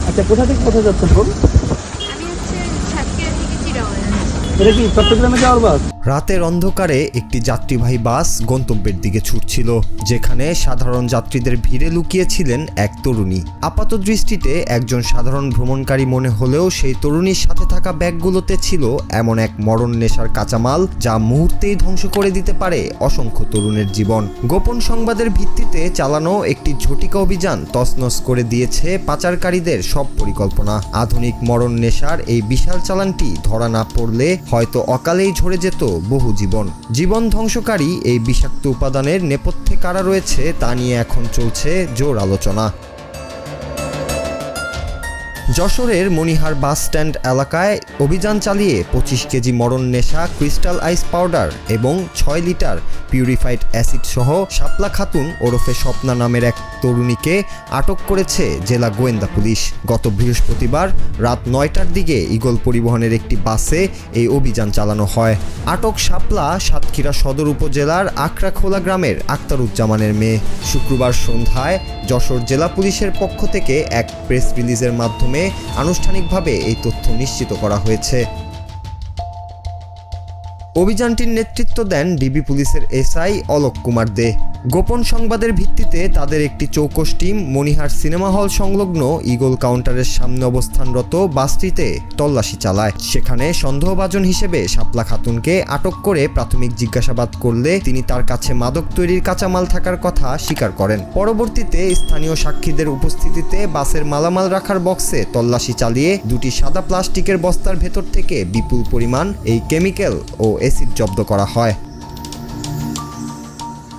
আচ্ছা, কোথা থেকে কোথায় যাচ্ছেন বোন? আমি হচ্ছে সাতক্ষীরা থেকে চিটাগং যাচ্ছি। এটা কি চট্টগ্রামে যাওয়ার বাস? রাতের অন্ধকারে একটি যাত্রীবাহী বাস গন্তব্যের দিকে ছুটছিল, যেখানে সাধারণ যাত্রীদের ভিড়ে লুকিয়েছিলেন এক তরুণী। আপাত দৃষ্টিতে একজন সাধারণ ভ্রমণকারী মনে হলেও সেই তরুণীর সাথে থাকা ব্যাগগুলোতে ছিল এমন এক মরণ নেশার কাঁচামাল যা মুহূর্তেই ধ্বংস করে দিতে পারে অসংখ্য তরুণের জীবন। গোপন সংবাদের ভিত্তিতে চালানো একটি ঝটিকা অভিযান তছনছ করে দিয়েছে পাচারকারীদের সব পরিকল্পনা। আধুনিক মরণ নেশার এই বিশাল চালানটি ধরা না পড়লে হয়তো অকালেই ঝরে যেত বহু জীবন ধ্বংসকারী এই বিষাক্ত উপাদানের নেপথ্যে কারা রয়েছে তা নিয়ে এখন চলছে জোর আলোচনা। যশোরের মনিহার বাস স্ট্যান্ড এলাকায় অভিযান চালিয়ে 25 কেজি মরণ নেশা ক্রিস্টাল আইস পাউডার এবং 6 লিটার পিউরিফাইড অ্যাসিড সহ শাপলা খাতুন ওরফে স্বপ্না নামের এক তরুণীকে আটক করেছে জেলা গোয়েন্দা পুলিশ। গত বৃহস্পতিবার রাত 9টার দিকে ঈগল পরিবহনের একটি বাসে এই অভিযান চালানো হয়। আটক শাপলা সাতক্ষীরা সদর উপজেলার আকরাখোলা গ্রামের আক্তারুজ্জামানের মেয়ে। শুক্রবার সন্ধ্যায় যশোর জেলা পুলিশের পক্ষ থেকে এক প্রেস রিলিজের মাধ্যমে আনুষ্ঠানিকভাবে এই তথ্য নিশ্চিত করা হয়েছে। অভিযানটির নেতৃত্ব দেন ডিবি পুলিশের এসআই অলোক কুমার দে। গোপন সংবাদের ভিত্তিতে তাদের একটি চৌকস টিম মনিহার সিনেমা হল সংলগ্ন ঈগল কাউন্টারের সামনে অবস্থানরত বাসটিতে তল্লাশি চালায়। সেখানে সন্দেহভাজন হিসেবে শাপলা খাতুনকে আটক করে প্রাথমিক জিজ্ঞাসাবাদ করলে তিনি তার কাছে মাদক তৈরির কাঁচামাল থাকার কথা স্বীকার করেন। পরবর্তীতে স্থানীয় সাক্ষীদের উপস্থিতিতে বাসের মালামাল রাখার বক্সে তল্লাশি চালিয়ে দুটি সাদা প্লাস্টিকের বস্তার ভেতর থেকে বিপুল পরিমাণ এই কেমিক্যাল ও অ্যাসিড জব্দ করা হয়।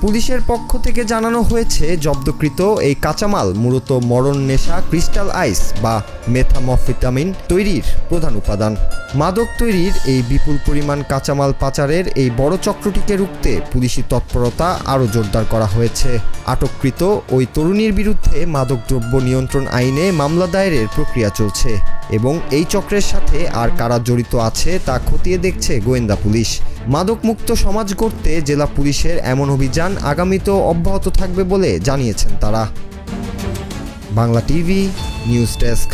পুলিশের পক্ষ থেকে জানানো হয়েছে, জব্দকৃত এই কাঁচামাল মূলত মরণ নেশা ক্রিস্টাল আইস বা মেথামফেটামিন তৈরির প্রধান উপাদান। মাদক তৈরির এই বিপুল পরিমাণ কাঁচামাল পাচারের এই বড় চক্রটিকে রুখতে পুলিশি তৎপরতা আরও জোরদার করা হয়েছে। আটককৃত ওই তরুণীর বিরুদ্ধে মাদকদ্রব্য নিয়ন্ত্রণ আইনে মামলা দায়েরের প্রক্রিয়া চলছে এবং এই চক্রের সাথে আর কারা জড়িত আছে তা খতিয়ে দেখছে গোয়েন্দা পুলিশ। মাদকমুক্ত সমাজ গড়তে জেলা পুলিশের এমন অভিযান আগামীতেও অব্যাহত থাকবে বলে জানিয়েছেন তারা। Bangla TV news desk.